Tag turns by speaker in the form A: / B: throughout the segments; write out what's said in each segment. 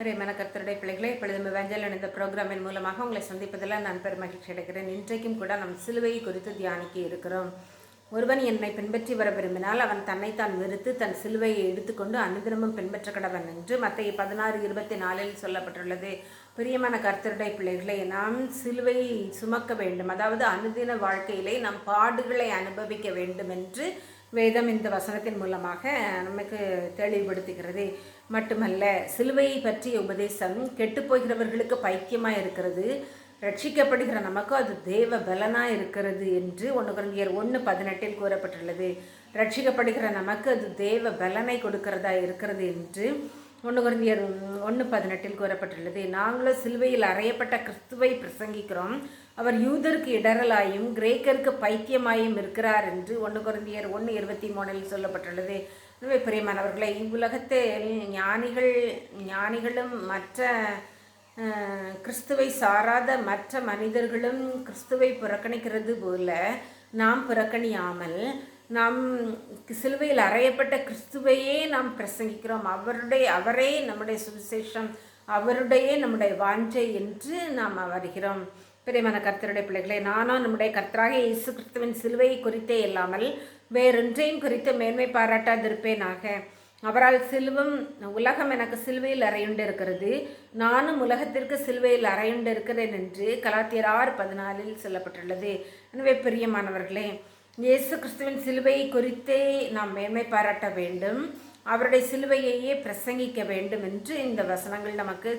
A: பிரியமான கர்த்தருடைய பிள்ளைகளே, இப்பொழுது எவஞ்சல் இந்த ப்ரோக்ராமின் மூலமாக உங்களை சந்திப்பதில் நான் பெருமகிழ்ச்சி அடைகிறேன். இன்றைக்கும் கூட நம் சிலுவையை குறித்து தியானிக்க இருக்கிறோம். ஒருவன் என்னை பின்பற்றி வர விரும்பினால் அவன் தன்னைத்தான் வெறுத்து தன் சிலுவையை எடுத்துக்கொண்டு அனுதினமும் பின்பற்ற கடவன் என்று மத்தேயு 16:24 சொல்லப்பட்டுள்ளது. பிரியமான கர்த்தருடைய பிள்ளைகளை, நாம் சிலுவை சுமக்க வேண்டும், அதாவது அனுதின வாழ்க்கையிலே நம் பாடுகளை அனுபவிக்க வேண்டும் என்று வேதம் இந்த வசனத்தின் மூலமாக நமக்கு தெளிவுபடுத்துகிறது. மட்டுமல்ல, சிலுவையை பற்றிய உபதேசம் கெட்டுப்போகிறவர்களுக்கு பைத்தியமாக இருக்கிறது, ரட்சிக்கப்படுகிற நமக்கு அது தேவ பலனாக இருக்கிறது என்று 1 கொரிந்தியர் 1:18 கூறப்பட்டுள்ளது. ரட்சிக்கப்படுகிற நமக்கு அது தேவ பலனை கொடுக்கிறதா இருக்கிறது என்று 1 கொரிந்தியர் 1:18 கூறப்பட்டுள்ளது. நாங்களும் சிலுவையில் அறையப்பட்ட கிறிஸ்துவை பிரசங்கிக்கிறோம். அவர் யூதருக்கு இடரலாயும் கிரேக்கருக்கு பைத்தியமாயும் இருக்கிறார் என்று 1 கொரிந்தியர் 1:23 சொல்லப்பட்டுள்ளது. எனவே பிரியமானவர்களை, இவ்வுலகத்தில் ஞானிகளும் மற்ற கிறிஸ்துவை சாராத மற்ற மனிதர்களும் கிறிஸ்துவை புறக்கணிக்கிறது போல நாம் புறக்கணியாமல் நாம் சிலுவையில் அறையப்பட்ட கிறிஸ்துவையே நாம் பிரசங்கிக்கிறோம். அவரே நம்முடைய சுவிசேஷம், அவருடைய நம்முடைய வாஞ்சை என்று நாம் வருகிறோம். பிரியமான கர்த்தருடைய பிள்ளைகளை, நானும் நம்முடைய கர்த்தராக இயேசு கிறிஸ்துவின் சிலுவையை குறித்தே இல்லாமல் வேறொன்றையும் குறித்து மேன்மை பாராட்டாதிருப்பேனாக. அவரால் உலகம் எனக்கு சிலுவையில் அறையுண்டு இருக்கிறது, நானும் உலகத்திற்கு சிலுவையில் அறையுண்டு இருக்கிறேன் என்று கலாத்தியர் 6:14 சொல்லப்பட்டுள்ளது. எனவே பிரியமானவர்களே, இயேசு கிறிஸ்துவின் சிலுவையை குறித்தே நாம் மேன்மை பாராட்ட வேண்டும், அவருடைய சிலுவையையே பிரசங்கிக்க வேண்டும் என்று இந்த வசனங்கள் நமக்கு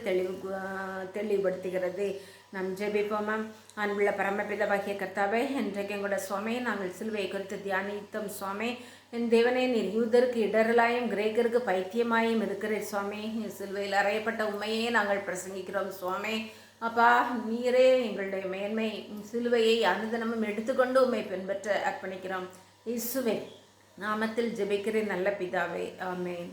A: தெளிவுபடுத்துகிறது. நாம் ஜெபிப்போமா? அன்புள்ள பரமபிதாவாகிய கர்த்தாவே, இன்றைக்கும் கூட சுவாமி நாங்கள் சிலுவையை குறித்து தியானித்தோம். சுவாமி, என் தேவனே, நீர் யூதருக்கு இடரலாயும் கிரேக்கருக்கு பைத்தியமாயும் இருக்கிற சுவாமி, சிலுவையில் அறையப்பட்ட உண்மையே நாங்கள் பிரசங்கிக்கிறோம். சுவாமி அப்பா, நீரே எங்களுடைய மேன்மை, சிலுவையை அனுதினமும் எடுத்துக்கொண்டு உண்மை பின்பற்ற அர்ப்பணிக்கிறோம். இயேசுவே நாமத்தில் ஜெபிக்கிறேன் நல்ல பிதாவே, ஆமென்.